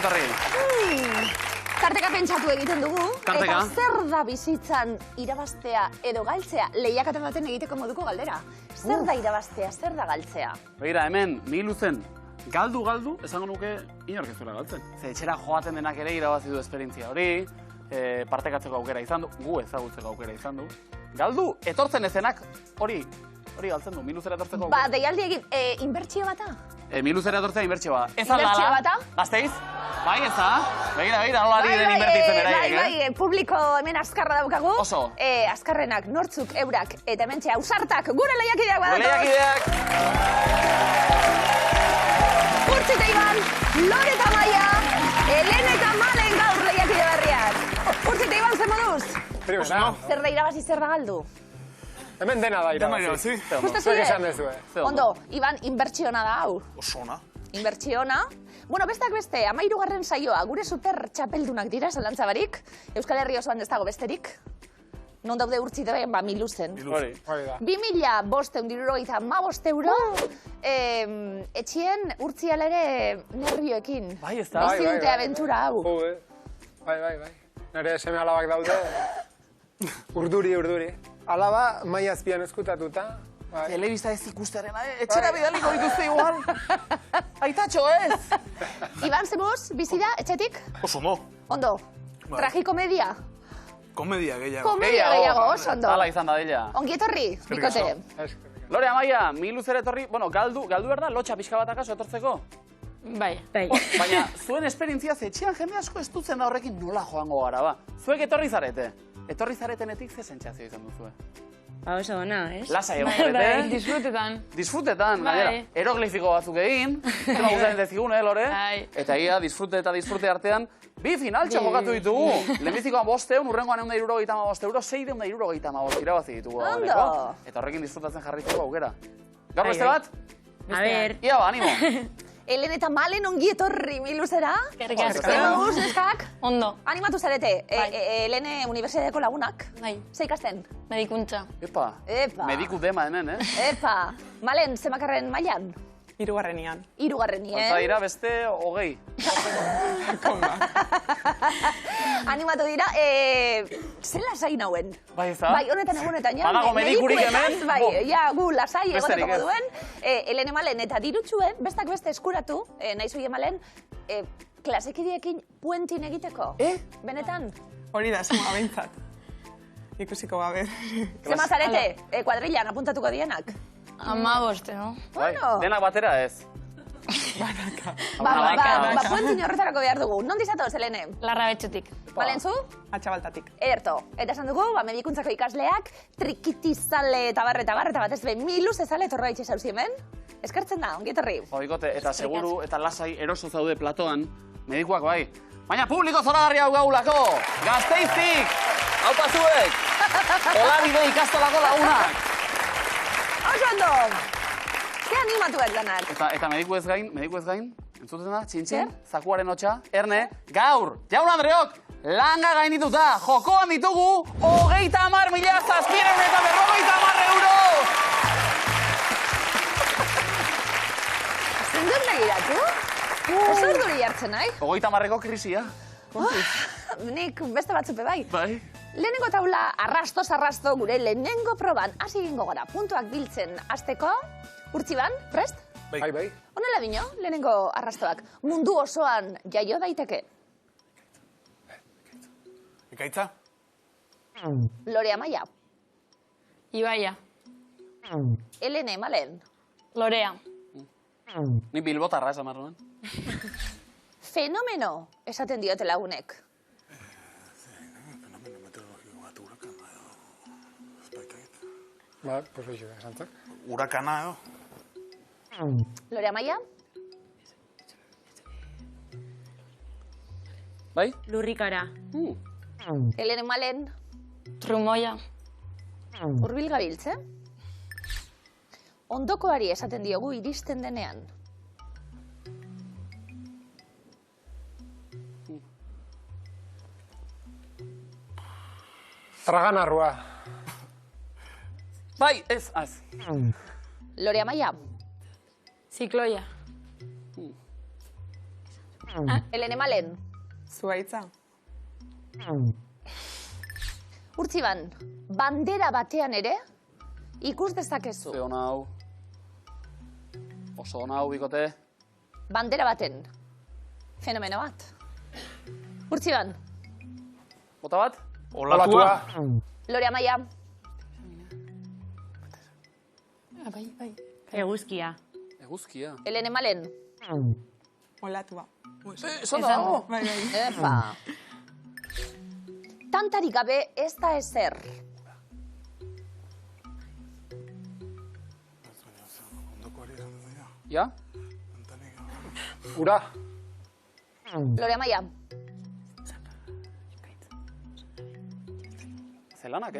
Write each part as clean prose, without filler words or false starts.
Ongetorri. Tarteka pentsatu egiten dugu. Tarteka. Eta zer da bizitzan irabaztea edo galtzea lehiaketa baten egiteko moduko galdera? Zer da irabaztea, zer da galtzea? Begira, hemen, Miluzen, galdu, esango nuke inork ez duela galtzen. Ze etxera joaten denak ere irabazi du esperientzia hori, partekatzeko aukera izan du, gu ezagutzeko aukera izan du. Galdu, etortzen ezenak hori galtzen du, Miluzera etortzeko aukera. Ba, deialdi egin, inbertsio bata? Miluzera etortzea inbertsio bat. Inbertsio bata? Gazteiz? Bai, ez da? Begira, nola ari den inbertitzen beraiek, Bai, publiko hemen azkarra daukagu. Oso. Azkarrenak, nortzuk, eurak, eta hementxe ausartak, gure lehiakideak badatoz. Lehiakideak! Urtzi eta Iban, Lore eta Maia, Elene eta Malen gaur lehiakide berriak. Urtzi eta Iban, zer moduz? Primera. Zer da irabazi, zer da galdu? Hemen dena da irabazi. Justo Zuek esan zure? dezue. Ondo, Iban, inbertsiona da hau. Oso ona. Inbertsiona. Bueno, bestak beste, 13. saioa, gure super txapeldunak dira, zalantza barik. Euskal Herri osoan ez dago besterik. Non daude Urtzi eta Iban, Miluzen. Hori. 2.575 euro. Etxien Urtzi ala ere nervioekin. Bai, ez da? Bizi dute abentura hau. Bai. Nire seme alabak daude. Urduri. Alaba Maia azpian eskutatuta. Telebista ez ikustearen, etxera bidaliko dituzte igual. Aitatxo ez! Iban, zemuz, bizi da, etxetik? Oso ondo. Ondo. Tragikomedia? Komedia gehiago. Komedia gehiago, oso ondo. Hala izan da dela. Ongi etorri, bikote. Lore, Amaia, Miluzera etorri, bueno, galdu behar da, lotxa pixka bat akaso etortzeko. Bai. Baina, zuen esperientziaz etxean jende asko ez dutzen da horrekin nola joango gara, ba. Zuek etorri zarete. Etorri zaretenetik ze sentsazio izan duzue. Ba, oso ona, ez? Lasa egon zarete. Disfrutetan. Disfrutetan, Bai. gainera. Eroglifiko batzuk egin. Zema guztaren dezigune, Lore. Bai. Eta ia, disfrute artean, bi finaltxo jokatu ditugu. Lehenbizikoan 500, urrengoan 175 euro, 675 irabazi ditugu. Ondo. Eta horrekin disfrutatzen jarritzeko aukera. Gaur beste bat? A ber. Ia ba, animo. Helen eta Malen ongi etorri Miluzera. Eskerrik asko. Zer moduz, neskak? Ondo. Animatu zarete. Helene Unibertsitateko lagunak. Bai. Ze ikasten? Medikuntza. Epa. Mediku dema hemen, Epa. Malen, zemakarren mailan? Hirugarrenian. Hirugarrenien. Antza dira beste 20. Animatu dira, zer lasai nauen? Bai, ez da? Bai, honetan egunetan, ja. Badago medikurik hemen? Bai, ja, gu lasai Besterik egoteko ez. duen. Helene Malen, eta dirutxuen, bestak beste eskuratu, nahi zuie Malen, klasekidiekin puentin egiteko. Benetan? Hori da, zema behintzat. Ikusiko gabe. Zema zarete, kuadrillan apuntatuko dienak? 15, no? Bai, Bueno. denak batera ez. Ba, puentin horretarako behar dugu. Non dizatoz, Helene? Larra betxetik. Malen zu? Atxabaltatik. Ederto. Eta esan dugu, medikuntzako ikasleak, trikitizale eta batez be, Miluz ezale etorra itxe zauzi hemen. Eskertzen da, ongi etorri. Bikote, eta seguru eta lasai eroso zaude platoan, medikuak bai. Baina publiko zoragarria hau gaulako, Gazteiztik, hau pasuek, Olabide ikastolako lagunak. Oso ondo! Ze animatuak lanak. Eta mediku ez gain, entzuten da, txintxin, zakuaren hotxa, Erne, gaur, Jaun Andreok, langa gainituta, jokoan ditugu, 30.750 euro! Zendun begiratu? Oso urduri hartzen, nahi? 30.000ko krisia. Nik beste batzupe bai. Bai. Lehenengo taula, arrasto, gure lehenengo proban hasi egingo gara. Puntuak biltzen hasteko. Urtziban, prest? Bai. Honela dino, lehenengo arrastoak. Mundu osoan jaio daiteke. Ekaitza? Lore Amaia. Ibaia. Helene Malen. Lorea. Ni bilbotarra esan marroan. Fenomeno esaten diote lagunek. Fenomeno meteorologiko bat urakana edo... Espaikait. Ba, pues hoxe da, esantzak. Urakana edo. Lore Amaia. Bai? Lurrikara. Helene Malen. Trumoia. Hurbil gabiltze. Ondokoari esaten diogu iristen denean. Traganarrua. Bai, ez. Lore Amaia. Zikloia. Elene Malen. Zuaitza. Urtziban, bandera batean ere, ikus dezakezu. Ze hona hau. Oso hona hau, bikote. Bandera baten. Fenomeno bat. Urtziban, Bota bat? Olatua. Lore Amaia. Eguzkia. Eguzkia. Elene Malen. Olatua. Esan da, oh. Bai. Epa. Tantarik gabe ez da ezer. Ja? Ura. Lore Amaia. Zelanak,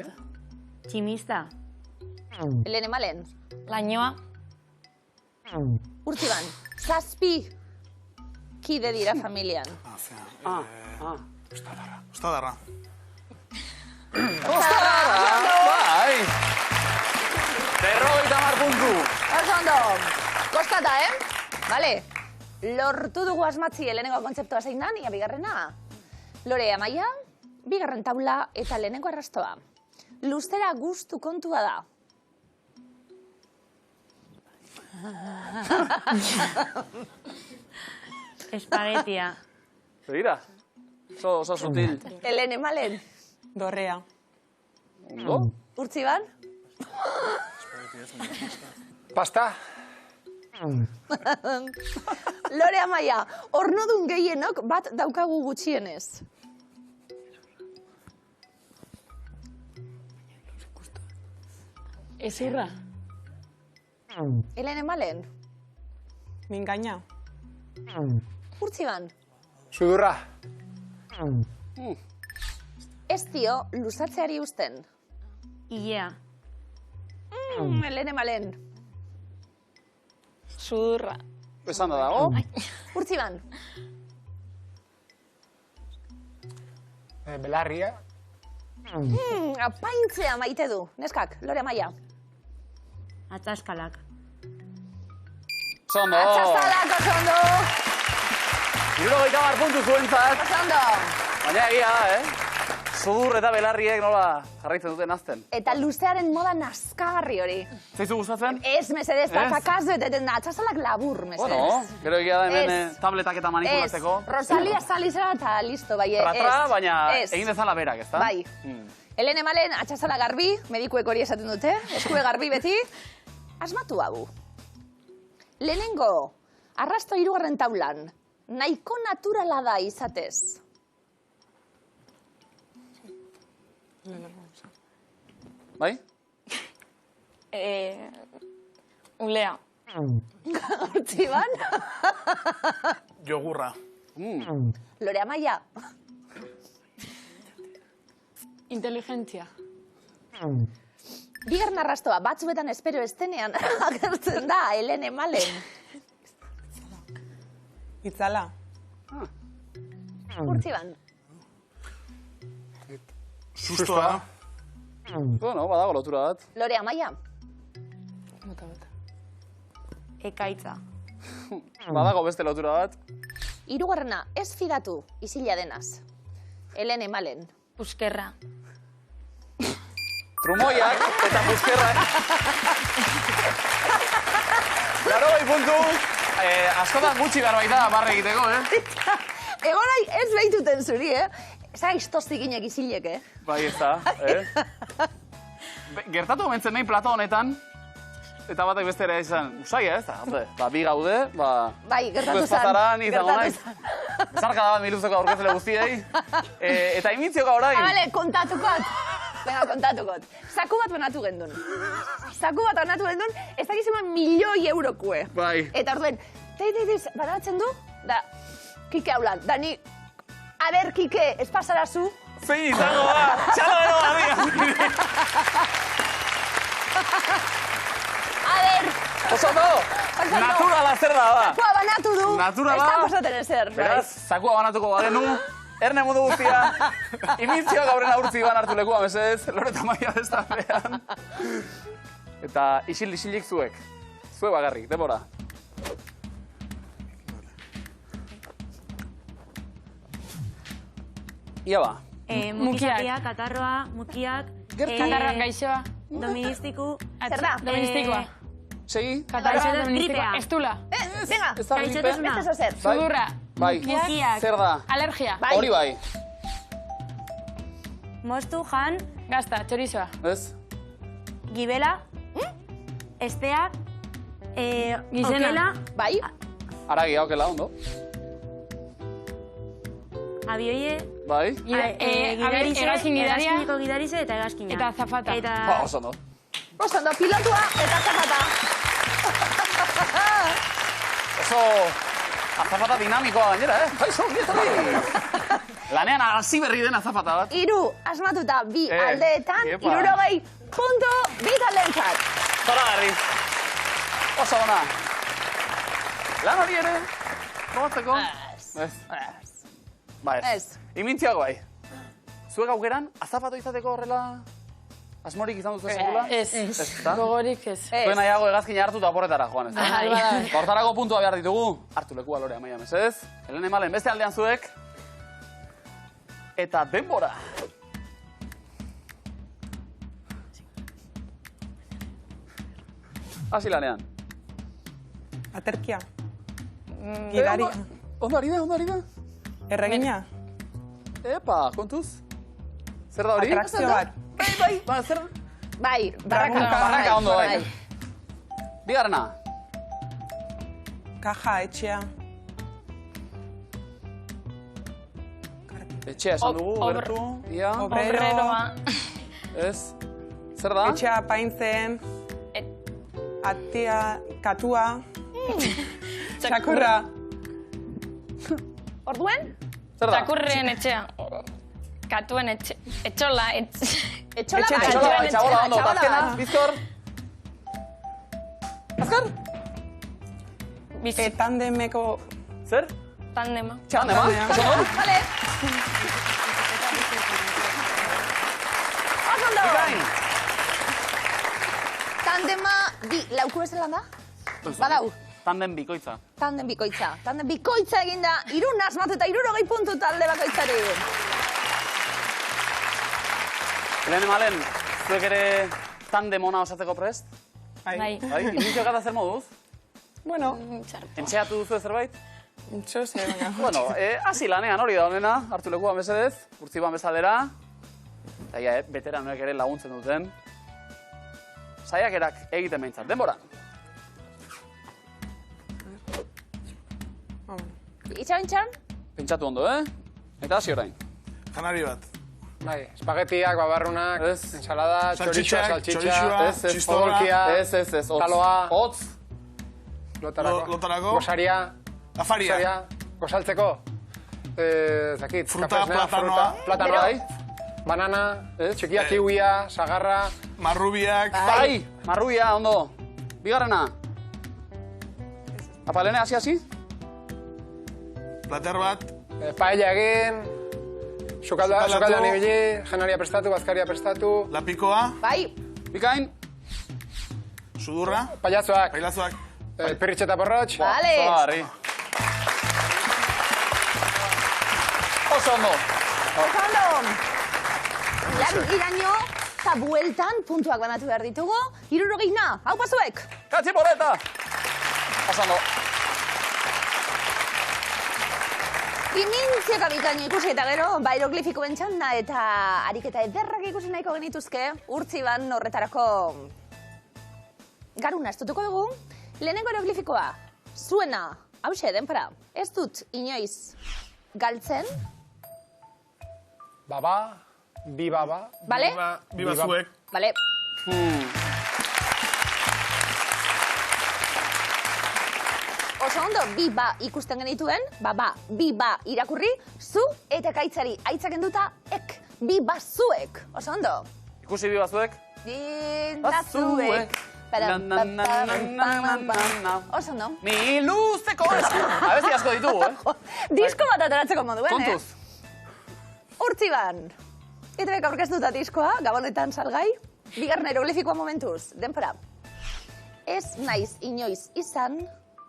Tximista. Elene Malen. Lainoa. Urtziban, 7 kide dira familian. Ostadarra. Bai! 50 puntu! Oso ondo, kostata, Vale, lortu dugu asmatzi lehenengo kontzeptua zein da, nia bigarrena. Lore Amaia, bigarren taula eta lehenengo arrastoa. Luzera gustu kontua da. Espagetia. Begira, oso sutil. Elene Malen, Dorrea. Ondo? Urtziban, Pasta. Lore Amaia, ornodun gehienok bat daukagu gutxienez. Ezurra. Elene Malen, Mingaina. Urtziban, Sudurra. ez dio luzatzeari uzten. Ilea. Elene Malen, Sudurra. Esan da dago? Urtziban, Belarria. apaintzea maite du. Neskak, Lore Amaia. Ataskalak. Zondo! Atxastalak, oso ondo. 70 puntu zuentzat. Oso ondo. Baina egia da, Sudur eta belarriek nola jarraitzen duten azten. Eta luzearen moda nazkagarri hori. Zaizu gustatzen? Ez, mesedez, Ez? patakaz beteten da, atxasalak labur, mesedez. Bueno, gero egia da hemen Ez. tabletak eta manipulatzeko. Ez, Rosalia salizera eta listo, bai, ez. Tratra, baina Ez. egin dezala berak, ezta? Bai. Elene Malen, atxasala garbi, medikuek hori esaten dute, eskue garbi beti. Asmatu hau. Lehenengo, arrasto 3. taulan, nahiko naturala da izatez. Bai? Ulea. Hortziban, Jogurra. Lore Amaia. Inteligentzia. Bigarren arrastoa, batzuetan espero estenean agertzen da, Elene Malen. Itzala. Urtziban, Sustoa. Bueno, badago lotura bat. Lore Amaia. Ekaitza. Badago beste lotura bat. 3. ez fidatu, isila denaz. Elene Malen. Puskerra. Trumoiak eta puskerrak. 80 puntu. Askotan gutxi behar baita barre egiteko, Egorai ez behituten zuri, Zara iztoztikinek isilek, Bai, ez da, Gertatu omentzen nahi plato honetan, eta batek bestera izan, usaia, ez da, bi gaude, Bai, gertatu zan. Espazaran izango naiz. Zarka da bat miluzeko aurkezle guztiei. Eta imintzioka orain. Bale, kontatukot. Venga, kontatukot. Zaku bat banatu gendun. Ez dakizema 1.000.000 eurokue. Bai. Eta orduen, banatzen du, da, Kike haulan, da ni, a ber, Kike, ez pasarazu. Zein izango da, txalo garria. A ber, Oso naturala zer da, zakua banatu du. Naturala. Ez da pasaten ezer, bai. Beraz, zakua banatuko bagenu, erne mundu guztia, imintzioak aurren aurtzi ban hartu lekua, mesedez, Loreta Maia bestaldean. Eta isilik zuek. Zuek bakarrik, denbora. Ia ba. Mukizatia, katarroa, mukiak. Katarra gaixoa. Doministiku. Zer da? Doministikoa. Segi? Katarra Gripea. doministikoa. Estula. Venga, Ez da gripe? Gaixotasuna. beste zozer. Sudurra. Bai. Mukiak. Zer da? Alergia. Bai. Hori bai. Mostu, jan, Gazta, txorizoa. Ez? gibela, esteak, Gizena. okela, Bai, Aragia, okela, ondo. abioie, Bai. gidarise, Hegazkin gidaria. hegazkineko gidarise eta hegazkina. Eta azafata. Ba, oso ondo. ondo, pilotua eta zapata. Oso azafata dinamikoa gainera, Kaixo, gietorri. Lanean hasi berri den azafata bat. Hiru asmatuta bi aldeetan, epa. 60 puntu bi taldeentzat. Zoragarri. Oso ona. Lan hori ere, probatzeko? Ez. Ba ez. Ez. Imintziago bai. Zuek aukeran, azafatu izateko horrela asmorik izan duzu sekula? Ez. Ezta? Gogorik ez. Zuen nahiago hegazkina hartu eta oporretara joan, ez da? Bai. Hortarako puntua behar ditugu. Hartu lekua Lore Amaia mesedez. Helene Malen beste aldean zuek. Eta denbora. Hasi lanean. Aterkia. Gidaria. Ondo ari da. Erregina. Epa, kontuz? Zer da hori? Atrakzio bat. Bai, ba, zer? Bai, barraka. Barraka ondo, bai. Bigarrena. Kaja, etxea. Etxea esan dugu, gertu. Ia, Obreroa. ez. Zer da? Etxea apaintzen. Atia, katua. Txakurra. Orduen? Zer da? Txakurren etxea. Katuen etxe. Etxola. Etxola Etxe, bai. Etxola bai, txabola ondo. Txabola Azkena, bai. bizkor. Azkar? Bizi. Tandemeko. Zer? Tandema. Txandema? Txandema. Oso ondo? Vale. Oso ondo. Bikain. Tandema bi lauku bezala da? Badau. Tanden bikoitza. Tanden bikoitza. Tanden bikoitza eginda, 3 asmatu eta 60 puntu talde bakoitzari. Helene Malen, zuek ere tandem ona osatzeko prest? Bai. Bai, initzio gata zer moduz? Bueno, Entxeatu duzu zerbait? intxo ze, baina. Bueno, hasi lanean hori da honena, hartu lekuan mesedez, urtziban bezalera. Eta ja, veteranoek ere laguntzen duten. Saiakerak egiten behintzat. Denbora. Itxabintxan? Pentsatu ondo, Eta hasi orain. Janari bat. Bai, espagetiak, babarrunak, Ez. ensalada, txorizoa, Saltxitxak, saltxitxa, txorizoa, Ez, ez, txistorra, odolkia, Ez, hotz. taloa, Hotz. lotarako, gosaria, afaria, gosaltzeko, zakit, Fruta, kafesnea, platanoa. platanoa, Bai. banana, txikia, kiwia, sagarra, marrubiak, Bai, marruia, ondo. Bigarrena. Apalene, hasi? plater bat, paella egin, Sukaldatu. sukaldean ibili, janaria prestatu, bazkaria prestatu, lapikoa, Bai. Bikain. sudurra, pailazoak, pailazoak, pirritxeta porrotx, Vale. Zogarri. Oso ondo. Oso ondo. Iraino eta bueltan puntuak banatu behar ditugu. 60 hau pazuek. Katzi boleta. Oso ondo. Imintziaka bikaino ikusi eta gero, hieroglifiko bentxanda eta ariketa ederrak ikusi nahiko genituzke, urtziban horretarako garuna estutuko dugu. Lehenengo hieroglifikoa, zuena, hause, denpara, ez dut inoiz galtzen, baba, bi baba, bale? biba zuek, Bale. Oso ondo, bi ba ikusten genituen, bi ba irakurri, zu eta kaitzari aitzaken duta ek, bi ba zuek. Oso ondo. Ikusi bi bazuek. Bazuek. Oso ondo. Mi luzeko esku. Abesti asko ditugu, Disko bat ateratzeko moduen, Kontuz. Urtziban. Etebek aurkeztuta diskoa, gabonetan salgai. Bigarren hieroglifikoa momentuz, denpora. Ez naiz inoiz izan,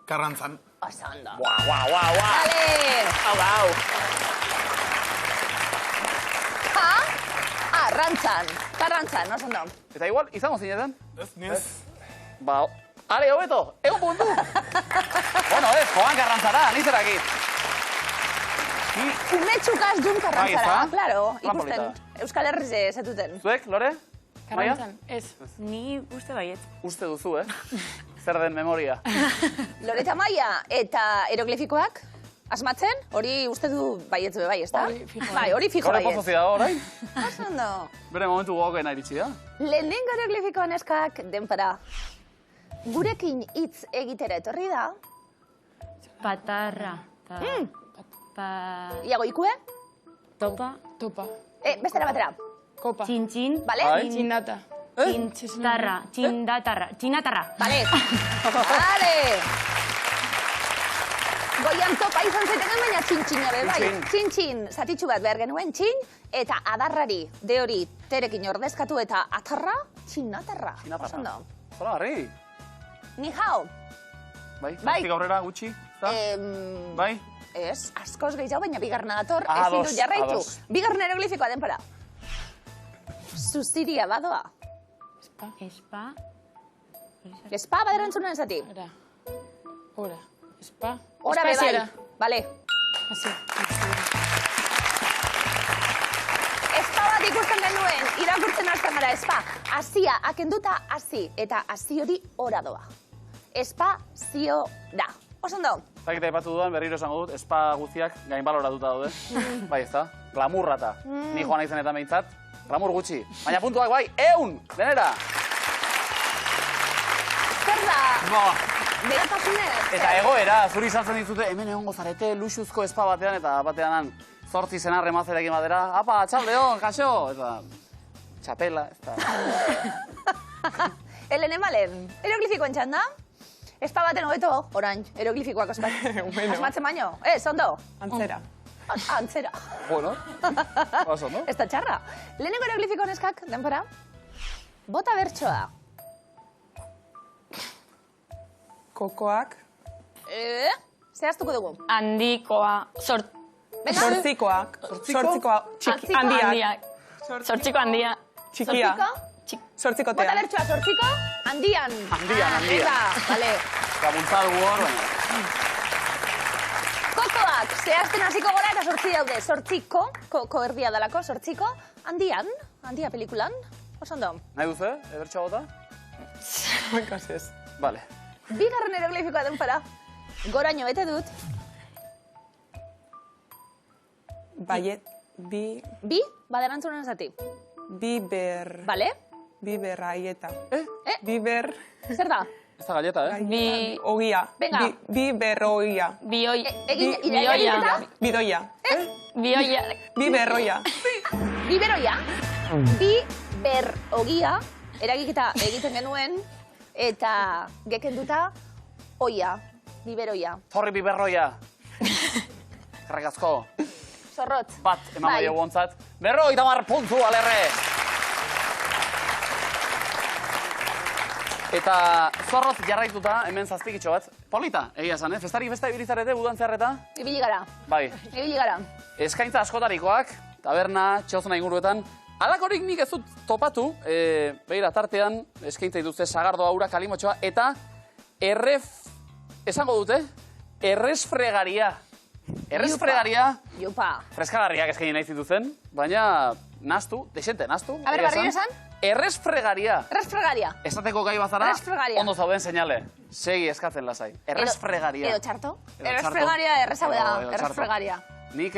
karrantzan, oso ondo. Guau. Vale. Hau. Karrantzan, oso ondo. Eta igual, izango zinetan? Ez. Ba, ale, hobeto, egun puntu! Bueno, joan Karrantzara, nizerakit. Umetxukaz jun Bai, Karrantzara, ezta? claro, Lan ikusten. polita. Euskal Herriz zetuten. Zuek, Lore? Maia? Karrantzan, ez. Ni uste baiet. Uste duzu, Zer den memoria. Lore eta Maia eta eroglifikoak, asmatzen, hori uste du baietz be bai, ezta? Hori fijo Bai, hori fijo Gore baietz. pozozi dago, orain? Oso ondo. Bere momentu gogoena iritsi da. Lehenengo eroglifikoa neskak denpara. Gurekin hitz egitera etorri da. Patarra. Iago ikue? Topa. Topa. Bestera batera. Kopa. Txintxin. Bale? Bai. Txinata. Txintarra. Txindatarra. Txinatarra. Bale. Bale. Goian topa izan zaiteken, baina txintxina be, bai. Txintxin. Txintxin, zatitxu bat behar genuen, txin, eta adarrari, de hori, terekin ordezkatu eta atarra, txinatarra. Oso ondo. Zola, harri. Ni hao. Bai, Bai. hortik aurrera gutxi. Eta? Bai. Ez, askoz gehiago, baina bigarna dator, Ados, ezin du jarraitu. ados. Bigarna eroglifikoa denpara. Zuziria badoa. Espa. Espa baderantzuna zati. Ora. Ora. Espa. Ora be bai. Espaziera. Bale. Hasi. Espa bat ikusten genuen, irakurtzen hasten gara, espa. Hasia, akenduta hasi, eta hasi hori ora doa. Espa zio da. Oso ondo. Zakita aipatu dudan, berriro esango dut, espa guztiak gainbaloratuta daude. Bai, ezta? Glamurrata. Ni joan naizen eta behintzat, glamur gutxi. Baina puntuak bai, 100! Denera! Zer da, Ba. beratasunez? Eta egoera, zuri saltzen dizute, hemen egongo zarete luxuzko espa batean, eta batean 8 senarre mazerekin batera, apa, txaldeon, kaixo! Eta txapela, ez da... Elene Malen, eroglifikoen txanda? Espa baten hobeto, orain, eroglifikoak asmatzen baino. Ondo? Antzera. Antzera. Bueno, oso, no? Ez da txarra. Lehenengo eroglifiko neskak, denpora? Bota bertsoa. Kokoak. Zehaztuko dugu. Handikoa. Venga. Sortzikoak. Sortzikoa. Sortziko? Handiak. Sortziko handia. Txikia. Sortziko? Bota Sortzikotea. bertsoa, sortziko? Handian. Handian, handian. Venga, vale. Gabuntza dugu hor, baina... Kokoak, zehazten hasiko gora eta sortzi daude. Sortziko, koko erdia dalako, sortziko, handian, handia pelikulan. Oso ondo. Nahi duzu, bertsoa bota? Bankaz ez. Vale. Bigarren eroglifikoa denpora. Goraino bete dut. Baiet. Bi, baderantzunen zati. Biber. Bale? Biberraieta. Eh? Biber. Zer da? Ez da galleta, Bi... Ogia. Venga. Biberroia. Bioi... Bioia. Bidoia. Bioia... Biberroia. Biberoia. Biberogia. Eragiketa egiten genuen. Eta gekenduta, oia. Biberoia. Zorri biberroia. Karrak asko. Zorrotz. Bat, eman Bai. bai ontzat. Berroi tamar puntu, alerre! Eta zorroz jarraituta, hemen zazpikitxo bat. Polita, egia esan, Festarik festa ibilizarete buduan zeharreta? Ibili gara. Bai. Ibili gara. Eskaintza askotarikoak, taberna, txosna inguruetan. Alakorik nik ez dut topatu, behira tartean, eskaintza dituzte sagardo aura, kalimotxoa, eta esango dute, erresfregaria. Erresfregaria, Jupa. freskagarriak eskaini nahi zituzen, baina nastu, desente nastu. A ber, egia barriro esan. esan? Erresfregaria. Erresfregaria. Esateko gai bazara, Erresfregaria. ondo zauden seinale. Segi eskatzen lasai. Erresfregaria. Edo txarto. Edo txarto. Erresfregaria, errezau da. Edo txarto. Erresfregaria. Nik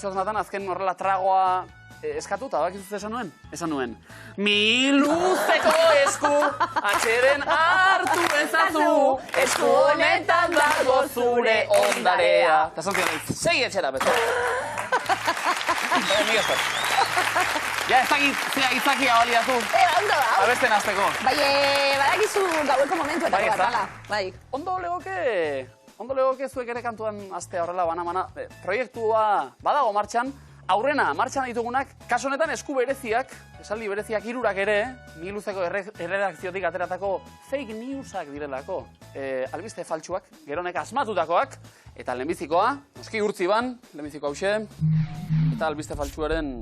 txosnatan azken horrela tragoa eskatuta, bakizuz esan nuen? Esan nuen. Mi luzeko esku, atxeden hartu ezazu, esku honetan dago zure ondarea. Eta esan zidan, segi etxera, beto. Mila esker. Ja, ez dakit zea itzakia baliatu. Ondo da. Abesten azteko. Bai, badakizu gaueko momentu Bai, eta ezta? batala. Bai. Ondo legoke zuek ere kantuan astea horrela bana-bana. Proiektua badago martxan, aurrena martxan ditugunak, kasu honetan esku bereziak, esaldi bereziak 3 ere, miluzeko erredakziotik ateratako fake newsak direlako. Albiste faltsuak, geronek asmatutakoak, eta lehenbizikoa, noski urtzi ban, lehenbiziko hause, eta albiste faltsuaren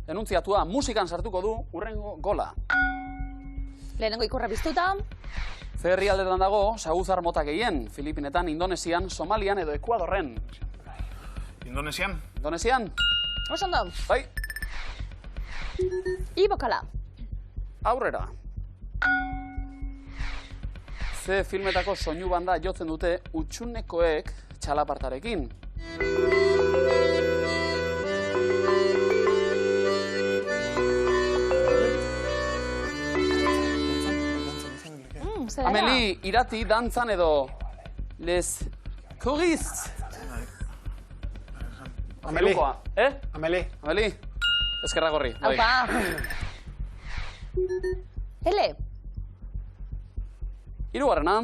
enuntziatua musikan sartuko du urrengo gola. Lehenengo ikurra biztuta. Ze herrialdetan dago, saguzar mota gehien, Filipinetan, Indonesian, Somalian edo Ekuadorren. Indonesian? Indonesian? Oso ondo. Bai, Ibokala. aurrera. Ze filmetako soinu banda jotzen dute utxunekoek txalapartarekin. Zer da? Ameli, irati, dantzan edo les choristes. Ameli. Hirukoa, Ameli. Ameli, eskerrak horri. Bai. Aupa. Ele. Hirugarrena.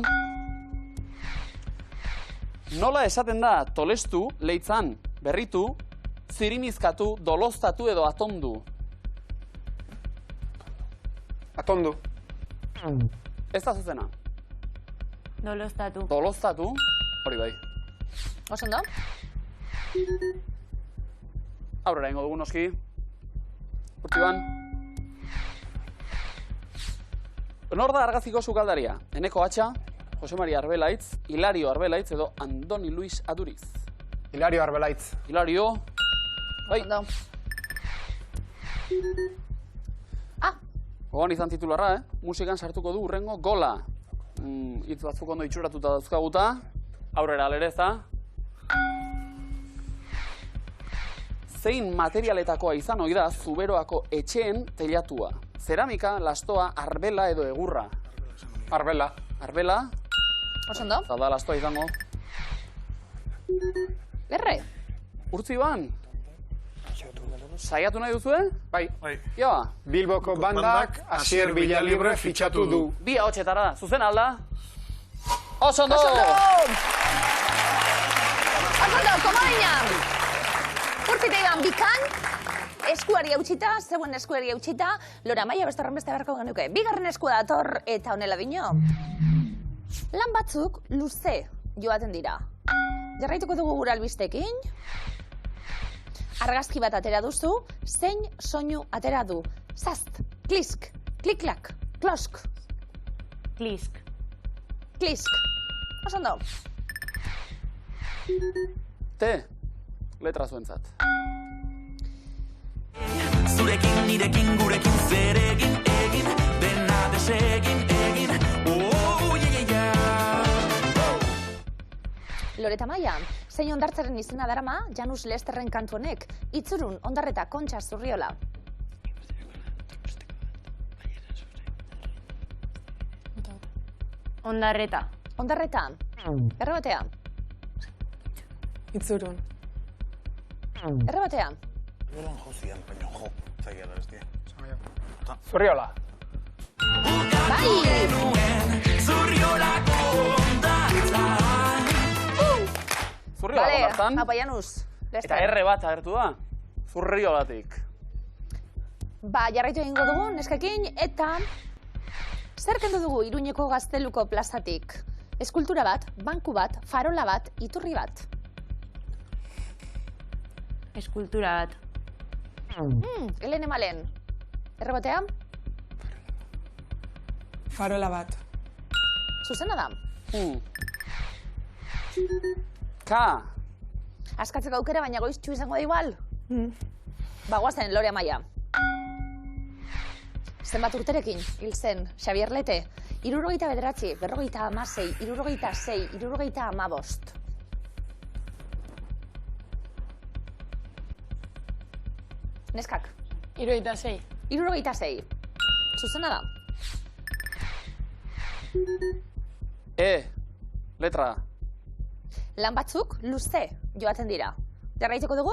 Nola esaten da tolestu, leitzan, berritu, zirimizkatu, doloztatu edo atondu? Atondu. Ez da zuzena. Dolostatu. Doloztatu, hori bai. Oso ondo. Aurrera ingo dugu noski. Urtiban. Nor da argaziko sukaldaria? Eneko Atxa, Jose Maria Arbelaitz, Hilario Arbelaitz edo Andoni Luis Aduriz. Hilario Arbelaitz. Hilario. Bai, Ondo. Ah, gogoan izan titularra, musikan sartuko du urrengo gola. Hitz batzuk ondo itxuratuta dauzkaguta. Aurrera alereza. Zein materialetakoa izan ohi da Zuberoako etxeen teilatua? Zeramika, lastoa, arbela edo egurra? Arbela. Arbela, oso ondo. zalda lastoa izango. Erre. Urtziban, saiatu nahi duzue? Bai. Bai. Ia, Bilboko bandak Asier Villalibre fitxatu du. bi ahotsetara, zuzen alda? Oso ondo! Oso ondo, komodina. Urtiteiban bikan, eskuari hautsita, zeuen eskuari hautsita, Lore Amaia beste horren beste beharko genuke. Bigarren eskua dator eta honela dino. Lan batzuk luze joaten dira. Jarraituko dugu gure albistekin. Argazki bat atera duzu, zein soinu atera du. Zast, klisk, klik-klak, klosk, Klisk. klisk. Oso ondo. T, letra zuentzat. Zurekin, nirekin, gurekin, zeregin, egin, dena desegin, egin, oh, Loreta Maia, zein ondartzaren izena darama, Janus Lesterren kantu honek, Itzurun, Ondarreta, Kontxa, Zurriola. Ondarreta. Ondarreta, errebatea, Itzurun. errebatea, Buruan jozian, baina jo. Zaigira, ez dira. Zurriola. bai! Zurriolako ondartza. Zurriola ondartan. Apa Janus, Eta Lester. erre bat agertu da. Zurriolatik. Ba, jarraitu egingo dugu, neskekin, eta zer kendu dugu Iruñeko Gazteluko plazatik? Eskultura bat, banku bat, farola bat, iturri bat. Eskultura bat. Helene Malen, errebatea, Farola bat. zuzena da. K, Askatzeko aukera, baina goiztxu izango da igual. Ba, guazen, Lore Amaia. Zenbat urterekin, hil zen, Xabier Lete, 79, 56, 76, 75. Neskak, 76. 76. Zuzena da. E, letra. Lan batzuk luze joaten dira. Jarraituko dugu?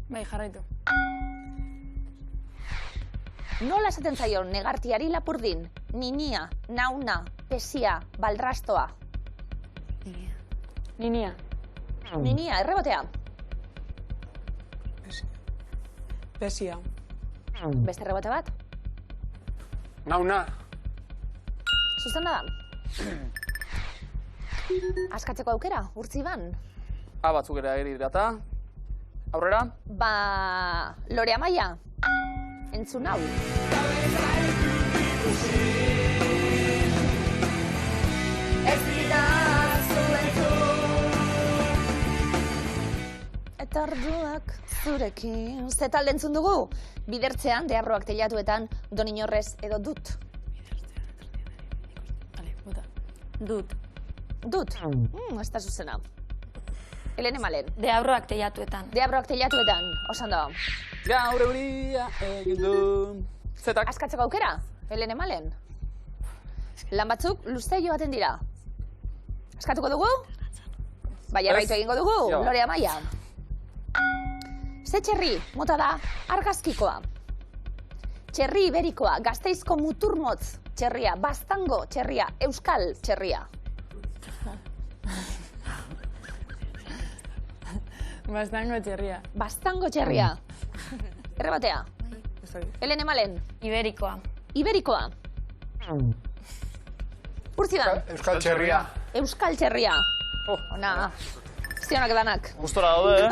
Bai, jarraitu. Nola esaten zaio negartiari lapurdin, ninia, nauna, pesia, baldrastoa. Ninia. Ninia, errebotea. Pesia. Beste errebote bat. Nauna. Zuzena da. Askatzeko aukera, Urtziban. A batzuk ere ageri dirata. Aurrera. Ba, Lore Amaia. entzun hau. Eta orduak zurekin. Ze talde entzun dugu? Bidertzean, Deabroak teilatuetan, Don Inorrez edo Dut. Dut. Dut? Ez da zuzena. Helene Malen. Deabroak teilatuetan. Deabroak teilatuetan, osan da. Gaur euria egin du. Zetak. Askatzeko aukera, Helene Malen. Lan batzuk luze joaten dira. Askatuko dugu? Bai, jarraitu egingo dugu, Jo. Lore Amaia. Ze txerri, mota da, argazkikoa. Txerri iberikoa, Gasteizko muturmotz txerria, Baztango txerria, Euskal txerria. Baztango txerria. Baztango txerria. Errebatea. Helene Malen. Iberikoa. Iberikoa. Urtzidan. Euskal Txerria. Euskal txerria. Ona. Zionak danak. Gustora daude,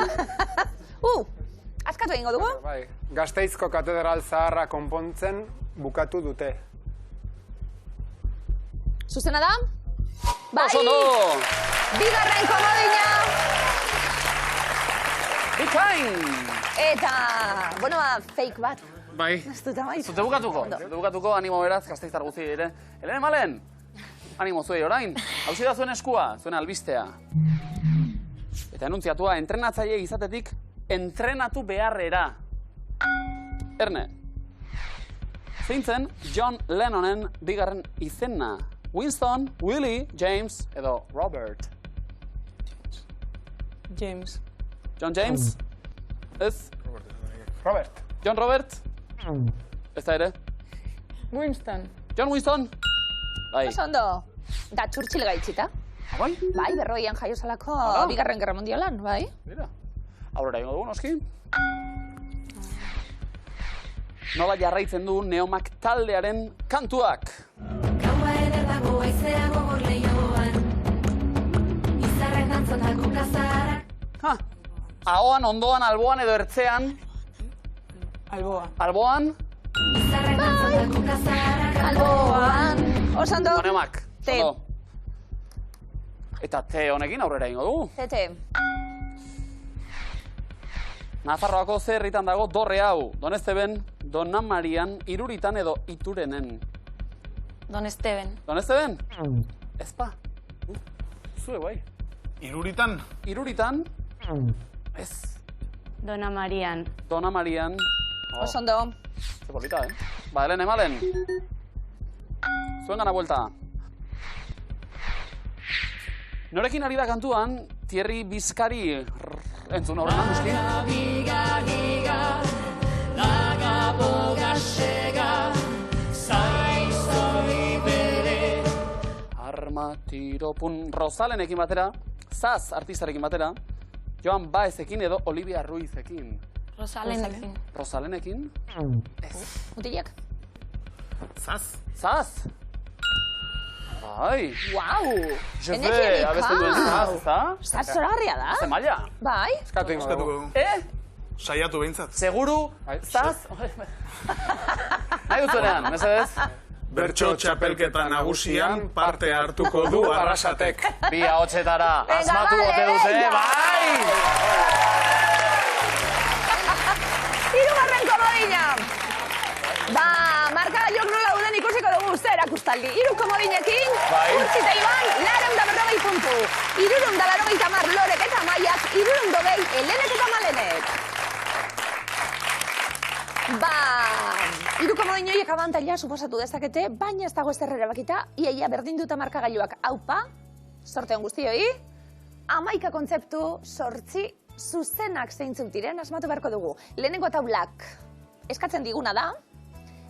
Askatu egingo dugu? Bai, Gasteizko katedral zaharra konpontzen bukatu dute. Zuzena da? Bai! Oso ondo! Bigarren komodina! Bikain! Eta, bueno, fake bat. Bai. Ez dut amaitu. Zute bukatuko. Ondo. Zute bukatuko, animo beraz, Gasteiztar guzti ere. Helene Malen! Animo zuei orain. Hauzi da zuen eskua, zuen albistea. Eta enuntziatua, entrenatzaile izatetik, entrenatu beharrera. Erne. Zeintzen John Lennonen bigarren izena. Winston, Willie, James edo Robert. James. John James? Ez? Robert. John Robert? Ez da ere? Winston. John Winston? Bai. Oso ondo. Da Churchill gaitzita. Bai? Bai, 40an jaio zelako bigarren gerra mundialan, bai. Mira. Aurrera ingo dugu, noski? Nola jarraitzen du Neomak taldearen kantuak? Gaua ederdago aizea gogor lehioan, izarrak dantzotako plazara. Ha! Ahoan, ondoan, alboan edo ertzean, Alboa. alboan, Izarrak dantzotako plazara. Alboan. Oso ondo. Neomak. Te. Ondo. Eta te honekin aurrera ingo dugu. Tete. Nafarroako ze herritan dago dorre hau. Donezteben, Donamarian, Iruritan edo Iturenen. Don Esteban. Donezteben? Ezpa. Zue bai. Iruritan? Iruritan? Ez. Dona Marian. Donamarian. Oso ondo. Ze polita, Ba, Helene Malen. Zuen gana buelta. Norekin ari da kantuan, Thierry Bizkari entzun horretan, noski? Armatiropun Rosalenekin batera, Zaz artistarekin batera, Joan Baezekin edo Olivia Ruizekin. Rosalenekin. Rosalenekin? Mutilak. Zaz? Zaz? Bai. Wow. Jefe, abesten duen Zaz, ezta? Zaz zoragarria da. Ze maila? Bai. Eskatu ingo dugu. Eskatuko. Saiatu behintzat. Seguru, Zaz? Nahi duzuenean, mesedez? Bertso txapelketa nagusian parte hartuko du Arrasatek. Bi ahotsetara, Venga, asmatu vale, ote dute, venga. bai! Hirugarren komodina. Ba, markagailuak nola dauden ikusiko dugu zer erakustaldi. Hiru komodinekin, Bai. Urtzi eta Iban, 440 puntu. 480 Lorek eta Amaiak, 420 Helenek eta Malenek. Ba, hiru komodin horiek abantaila suposatu dezakete, baina ez dago ezer erabakita, iaia berdinduta markagailuak. Aupa, sorte on guztioi, 11 kontzeptu, 8 zuzenak zeintzuk diren asmatu beharko dugu. Lehenengo taulak eskatzen diguna da,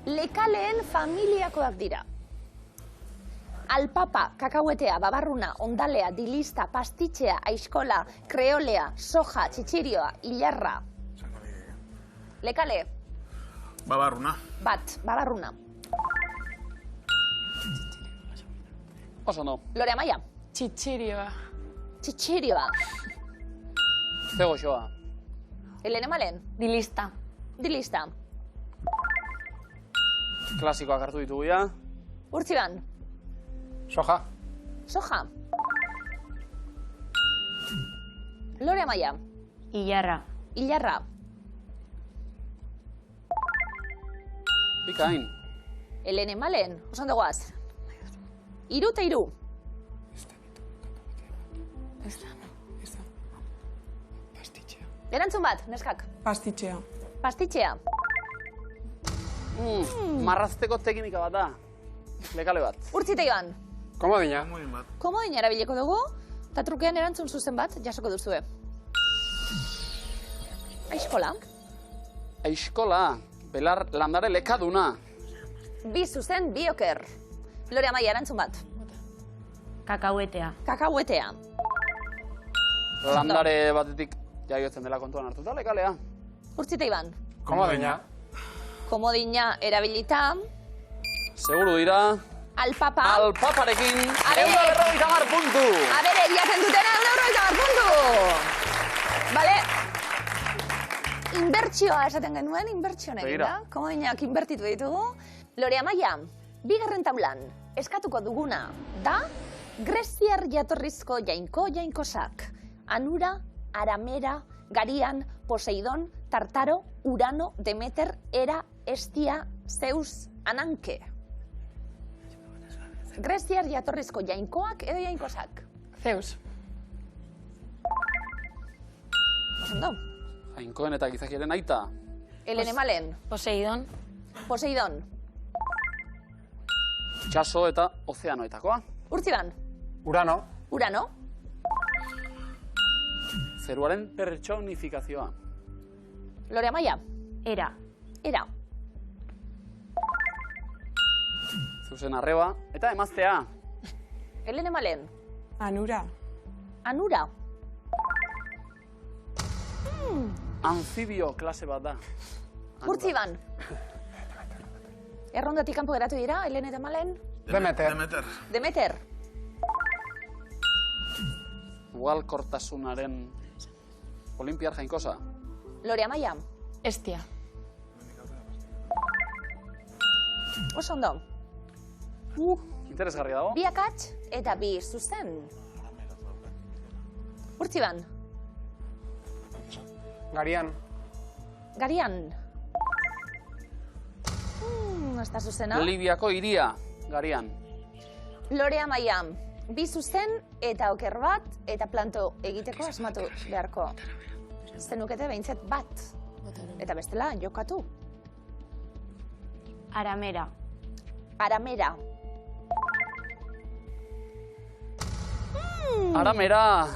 lekaleen familiakoak dira. Alpapa, kakauetea, babarruna, ondalea, dilista, pastitxea, aiskola, kreolea, soja, txitxirioa, hilarra. Lekale, Babarruna. bat, babarruna. Oso no. Lore Amaia, Txitxirioa. txitxirioa. Zego xoa. Helene Malen, Dilista. dilista. Klasikoak hartu ditugu ya. Urtziban. Soja. Soja. Lore Amaia. Ilarra. Ilarra. Bikain. Elene Malen. Osan dagoaz. 3 eta 3. Erantzun bat, neskak. Pastitxea. Pastitxea. Marrazteko teknika bat da. Lekale bat. Urtzita Iban. Komodina. Komodina erabileko dugu, eta trukean erantzun zuzen bat jasoko duzue. Aiskola. Aiskola. Belar landare lekaduna. 2 zuzen, 2 oker. Lore Amaia, erantzun bat. Kakauetea. Kakauetea. Landare batetik jaiotzen dela kontuan hartuta lekalea. Urtzita Iban. Komodina. Komodina erabilita. Seguru dira. Alpapa. Alpaparekin. Abere. 150 puntu. Abere, biaten dutena 150 puntu. Bale. Inbertsioa esaten genuen, inbertsioa egin da. Komodinak inbertitu ditugu. Lore Amaia, 2. taulan eskatuko duguna da greziar jatorrizko jainkosak. Anura, Aramera, Garian, Poseidon, Tartaro, Urano, Demeter, Hera, Hestia, Zeus, Ananke. Greziar jatorrizko jainkoak edo jainkosak. Zeus. Ondo. Jainkoen eta gizakiaren aita. Elene Malen. Poseidon. Poseidon. Itxaso eta ozeanoetakoa. Urtziban. Urano. Urano. Zeruaren pertsonifikazioa. Lore Amaia. Era. Era. Zeusen arreba eta emaztea. Elene Malen. Anura. Anura. Anfibio klase bat da. Urtziban. Errondatik kanpo geratu dira, Elene eta Malen. Demeter. Demeter. Ugalkortasunaren olimpiar jainkosa. Lore Amaia. Hestia. Oso ondo. Interesgarria dago. 2 akats eta 2 zuzen. Urtziban. Garian. Garian. Ez da zuzena. Libiako hiria, Garian. Lore Amaia. 2 zuzen eta oker bat eta planto egiteko asmatu beharko. Zenukete behintzat bat. Eta bestela, jokatu. Aramera. Aramera. Aramera.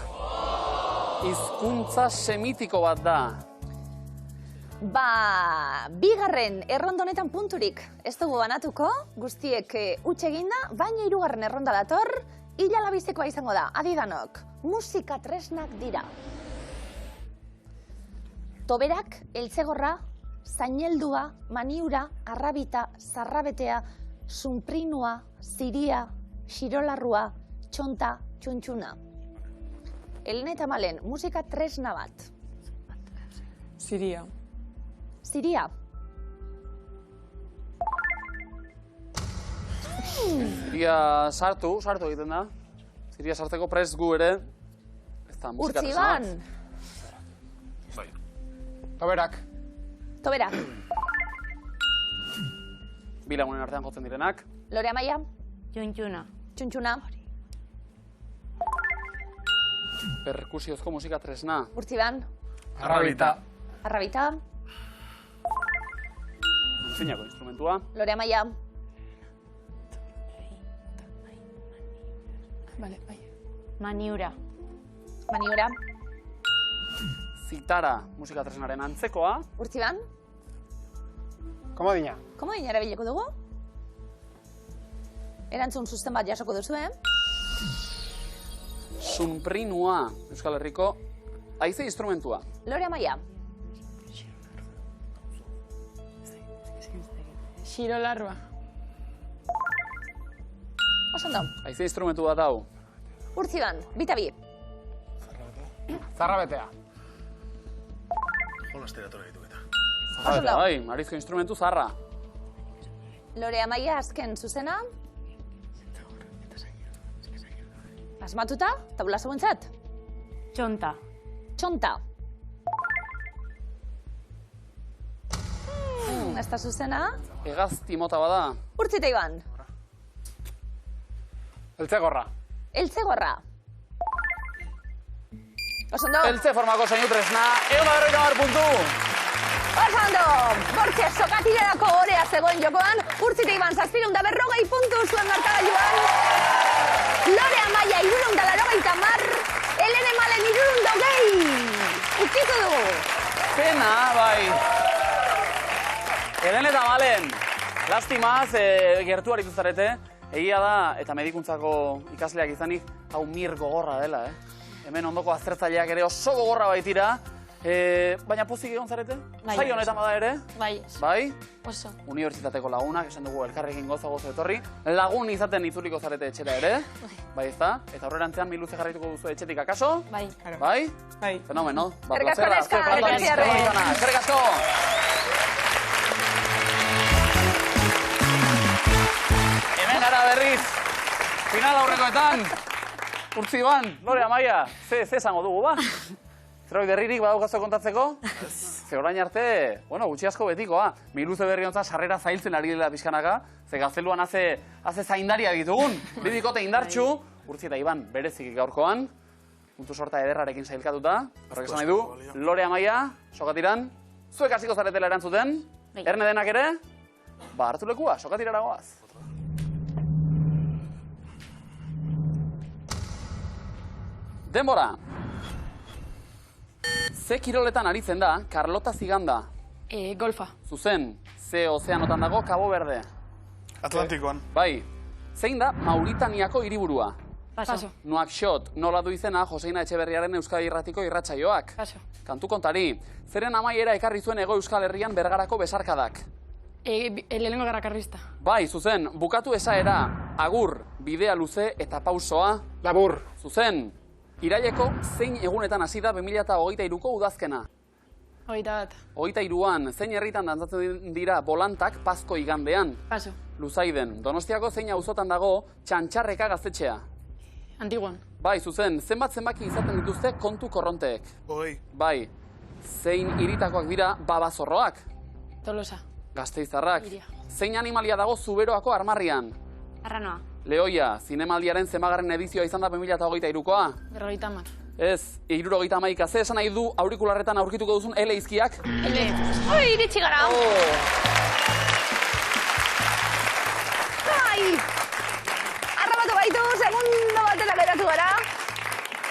Hizkuntza semitiko bat da. Bigarren errondonetan punturik ez dugu banatuko, guztiek huts eginda, baina 3. erronda dator, hilalabizikoa izango da, adidanok, musika tresnak dira. Toberak, eltzegorra, zaineldua, maniura, arrabita, zarrabetea, sunprinua, ziria, xirolarrua, txonta, txuntxuna. Elene eta Malen, musika tresna bat. Ziria. Ziria. Ziria sartu egiten da. Ziria sarteko prest gu ere. Ez da musika tresna bat. Urtziban. Toberak. Toberak. Bi lagunen artean jotzen direnak. Lore Amaia. Txuntxuna. Txuntxuna. Perkusiozko musika tresna. Urtziban. Arrabita. Arrabita. Antzinako instrumentua. Lore Amaia. Maniura. Maniura. Zitara musika tresnaren antzekoa. Urtziban. Komodina. Komodina erabileko dugu. Erantzun zuzen bat jasoko duzu, Sunprinua, Euskal Herriko haize instrumentua. Lore Amaia. Xirolarrua. Osondo. Haize instrumentu bat hau. Urtziban, 2 eta 2. Zarrabetea. Osondo. Bai, marizko instrumentu zarra. Lore Amaia, azken zuzena. Asmatuta, tabula seguntzat. Txonta. Txonta. Ez da zuzena. Hegazti mota bada. Urtzi eta Iban. Eltzegorra. Eltzegorra. Osondo. Eltze formako soinu tresna, 150 puntu. Osondo. Bortxe, sokatirerako orea zegoen jokoan. Urtzi eta Iban, 740 puntu zuen markagailuan. Lore Amaia, 380. Elene Malen, 320. Ukitu dugu. Pena, bai. Elene eta Malen, lastimaz, gertu aritu zarete. Egia da, eta medikuntzako ikasleak izanik, hau mir gogorra dela, Hemen ondoko aztertzaileak ere oso gogorra baitira. Baina pozik egon zarete? Bai. Jai honetan bada ere? Bai, Bai? oso. Unibertsitateko lagunak, esan dugu elkarrekin gozo etorri. Lagun izaten itzuliko zarete etxera ere? Bai, ezta? Eta aurrerantzean miluze jarraituko duzu etxetik akaso? Bai. Bai? Bai. Fenomeno. Eskerrik asko, neska, Elkartziarre. Eskerrik asko! Hemen gara berriz, final aurrekoetan. Urtzi Iban, Lore Amaia, ze esango dugu, ba? Zerbait berririk badaukazu kontatzeko? Ze orain arte, gutxi asko betikoa. Miluze berri hontza sarrera zailtzen ari dela pixkanaka, ze gazteluan haze zaindariak ditugun. Bidikote indartxu, Urtzi eta Iban berezik gaurkoan. Puntu sorta ederrarekin sailkatuta. Horrek esan nahi du, Lore Amaia, sokatiran, zuek hasiko zaretela erantzuten. Erne denak ere, hartu lekua, sokatirara goaz. Denbora. Ze kiroletan aritzen da, Carlota Ziganda. Golfa. Zuzen, ze ozeanotan dago, Cabo Verde. Atlantikoan. Bai. Zein da Mauritaniako hiriburua? Paso. Nuakxot, nola du izena Joseina Etxeberriaren Euskadi Irratiko irratsaioak. Paso. Kantu kontari, zeren amaiera ekarri zuen Hego Euskal Herrian Bergarako besarkadak. Lehenengo Gerra Karlista. Bai, zuzen, bukatu esaera, agur, bidea luze eta pausoa. Labur. Zuzen, iraileko zein egunetan hasi da 2023ko udazkena? 21. 23an, zein herritan dantzatzen dira bolantak Pazko igandean? Paso. Luzaiden, Donostiako zein auzotan dago Txantxarreka gaztetxea? Antiguan. Bai, zuzen, zenbaki izaten dituzte kontu korronteek? Bai, zein hiritakoak dira babazorroak? Tolosa. Gasteiztarrak. Iria. Zein animalia dago Zuberoako armarrian? Arranoa. Lehoia, zinemaldiaren zenbagarren edizioa izan da 2023koa? 50. Ez, 71. Ze esan nahi du aurikularretan aurkituko duzun eleizkiak? Ui, iritsi gara. Bai! Arrabatu gaitu, segundo batela geratu gara.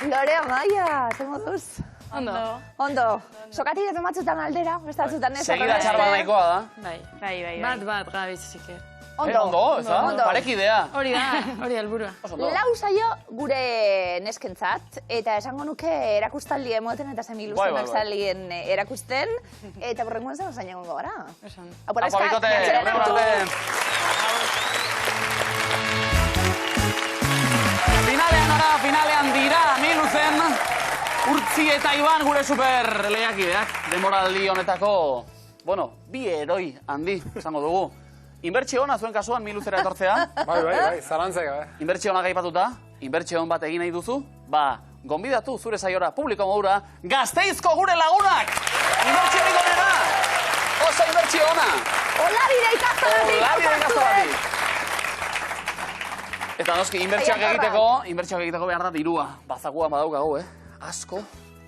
Lore Amaia, ze moduz? Ondo. Sokatiretan batzutan aldera, bestatzutan ez. Segida txarba nahikoa da. Bai. Bat gabitzik. Ondo, ez da? Parekidea. Hori da helburua. Lau saio gure neskentzat, eta esango nuke erakustaldi emoten eta semiluzenak salien erakusten, eta borrengoen zen osain egongo gara. Esan. Apabikote, finalean dira, miluzen, Urtzi eta Iban gure super lehiakideak. Denboraldi honetako, bi heroi handi, esango dugu. Inbertsio hona zuen kasuan miluzera etortzea. Bai, zalantzek, Inbertsio hona gaipatuta, inbertsio hon bat egin nahi duzu, gonbidatu zure saiora publiko modura, Gasteizko gure lagunak! Inbertsio hori gonera! Oso inbertsio hona! Olabide ikastoratik! Eta noski, inbertsioak egiteko behar da dirua. Bazakua badaukagu, Asko,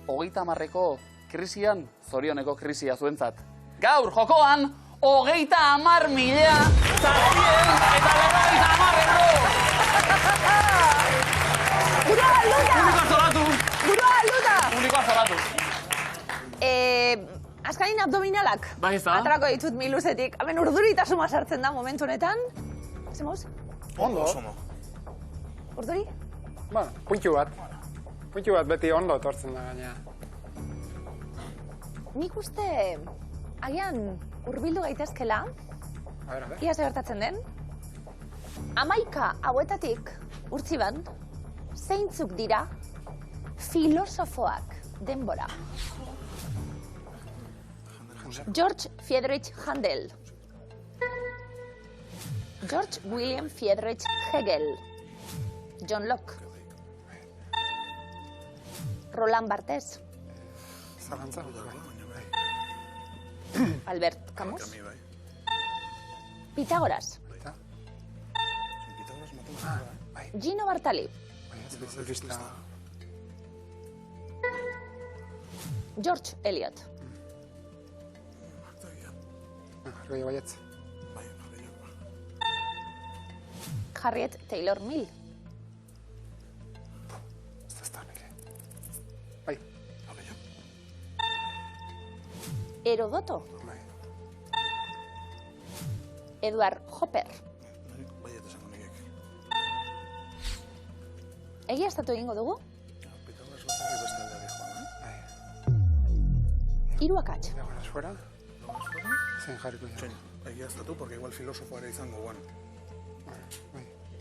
30ko krisian, zorioneko krisia zuentzat. Gaur, jokoan, 30.000 zazpien eta 50.000 euro! Gurua alduta! Publikoa zoratu. Azkanin abdominalak. Bai, ez da? Atrako ditut miluzetik. Hemen urduritasuma sartzen da momentu honetan. Zemuz? Ondo. Urduri? Puntxu bat. Puntxu bat beti ondo etortzen da gaina. Nik uste, agian, hurbildu gaitezkela, ia ze gertatzen den, 11 hauetatik, Urtzi Iban, zeintzuk dira filosofoak denbora. George Friedrich Handel, George William Friedrich Hegel. John Locke. Roland Barthes. Zalantza. Albert Camus. Kami bai. Pitágoras. Eta? Pitágoras matematika, Bai. Gino Bartali. Espezifista. George Eliot. Jarri baietz. Bai, jarriak. Harriet Taylor Mill. Ez da nire. Bai. Herodoto. Bai. Edward Hopper. Bai, eta esango nikek. Egiaztatu egingo dugu? Pitágoras batzari beste aldeari joan, Bai. Hiru akats. Pitágoras fuera. Zein jarriko dira. Zein, egiaztatu, porque igual filosofoa ere izango guan. Bai.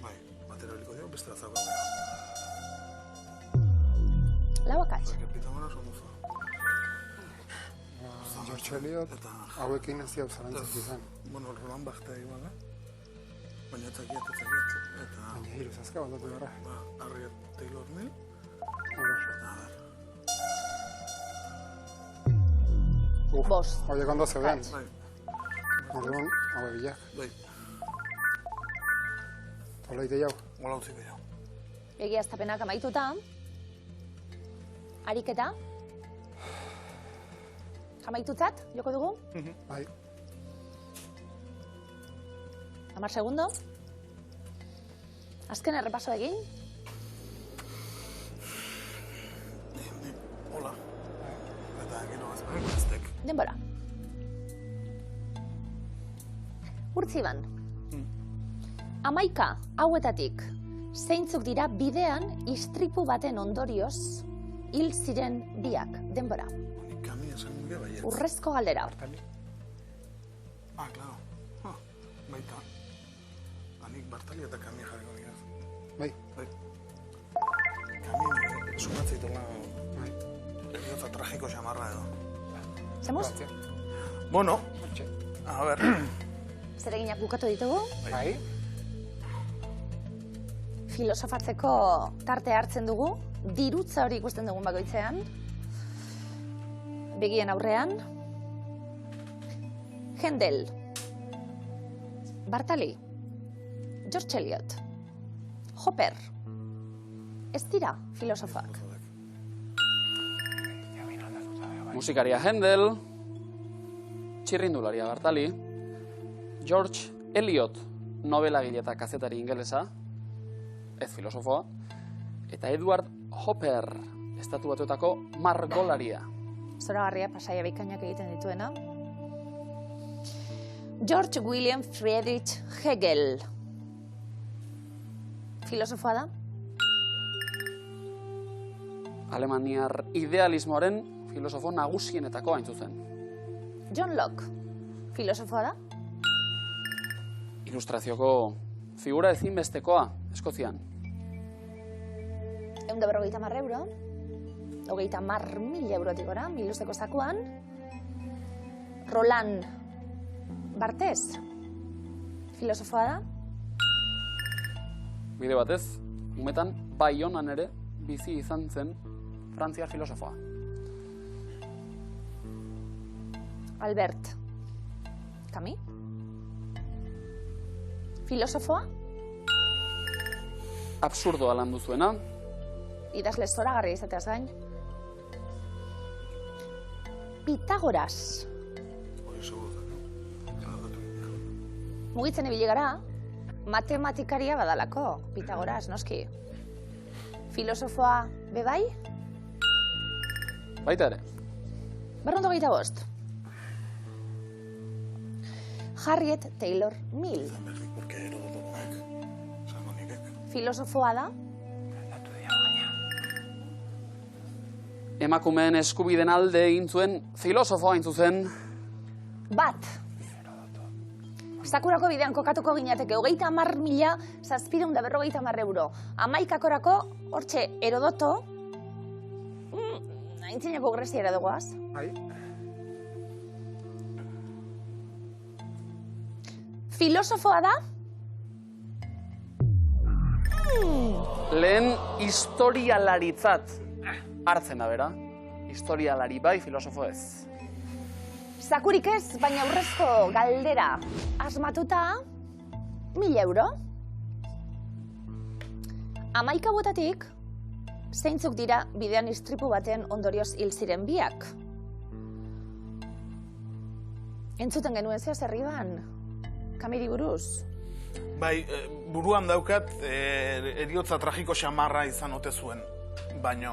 Bai, batera biliko dio, beste atzako. Lau akats. Porque Pitágoras ondo fa. George Eliot, hauekin ez diau zalantzak izan. Bueno, Roland Barthes igual, baina etzakiat. Eta, Baina hiru zazka baldatu gara. Harriet Taylor Mill. Bost. Hauek ondo zeuden. Bai, Orduan, haue bilak. bai, Tolaite jau. gola utzik gehiago. Egiaztapenak amaituta. Ariketa. Amaitutzat, joko dugu? Bai. 10 segundo. Azken errepaso egin. Hola. Eta gero aztek. Denbora. Urtziban. 11 hauetatik zeintzuk dira bidean istripu baten ondorioz hil ziren biak. Denbora. Kami esan nuke baietz. Urrezko galdera. Ah, claro. Baita. Anik Bartali eta Kami jarriko dira. Bai. Bai. Kami sumatzeitola Bai. eriotza tragiko xamarra edo. Zemuz? Bueno, a ver. Zereginak bukatu ditugu. Bai. Filosofatzeko tarte hartzen dugu. Dirutza hori ikusten dugun bakoitzean. Begien aurrean. Händel. Bartali. George Eliot. Hopper. Ez dira filosofoak. Musikaria Händel, txirrindularia Bartali, George Eliot, novelagile eta kazetari ingelesa, ez filosofoa, eta Edward Hopper, estatu batuetako margolaria. Zoragarria pasaia bikainak egiten dituena. George William Friedrich Hegel. Filosofoa da? Alemaniar idealismoaren filosofo nagusienetako hain zuzen. John Locke. Filosofoa da? Ilustrazioko figura ezinbestekoa, Eskozian. 150 euro. 30.000 eurotik gora, miluzeko zakuan. Roland Barthes. Filosofoa da? Bide batez, umetan Baionan ere bizi izan zen frantziar filosofoa. Albert Camus. Filosofoa? Absurdoa landu zuena, Idazle zoragarria izateaz gain. Pitágoras. Hori seguru Mugitzen ibili gara, matematikaria badalako, Pitágoras, noski. Filosofoa bebai? baita ere. 225. Harriet Taylor Mill. Berrik, porque Herodotoak. Esango nikek. Filosofoa da? Emakumeen eskubiden alde egin zuen filosofoa hain zuzen, Bat. Sakurako bidean kokatuko ginateke 30.750 euro. 11-korako, hortxe, Herodoto. Aintzinako Greziara dugoaz. Bai. Filosofoa da? lehen historialaritzat hartzen da, bera. Historialari bai, filosofo ez. Zakurik ez, baina aurrezko galdera asmatuta, 1.000 euro. 11 botatik, zeintzuk dira bidean istripu baten ondorioz hil ziren biak? Entzuten genuen zea zerriban, Kamiri buruz. Bai, buruan daukat, eriotza tragiko xamarra izan ote zuen. Baina,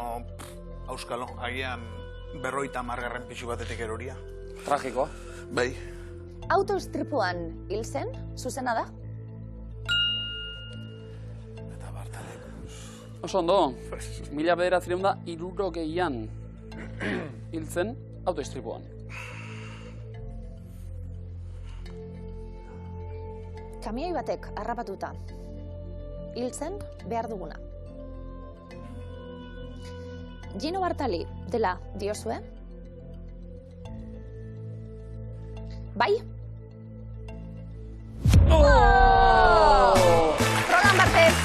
auskalo, agian 50 pixu batetik eroria. Tragikoa. Bai. Autoistripuan hil zen, zuzena da? Eta Bartalek. Oso ondo, 1960an hil zen autoistripuan. Kamioi batek harrapatuta hil zen behar duguna. Gino Bartali dela diozue? Bai? Rogan Bartez!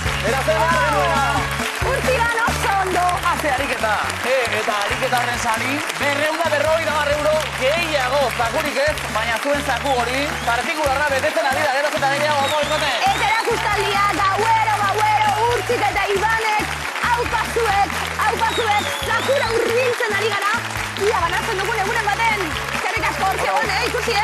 Urtigan oso ondo! Haze ariketa! Eta ariketa horren sari, 250 euro gehiago zakurik ez, baina zuen zaku hori, partikularra betetzen ari da, geroz eta gehiago omoikote! Eta erakustaldia, gauero, Urtzik eta Ibanek, haupazuek, zakura urbiltzen ari gara, ia banatzen dugun egunen baten, eskerrik asko, ikusi,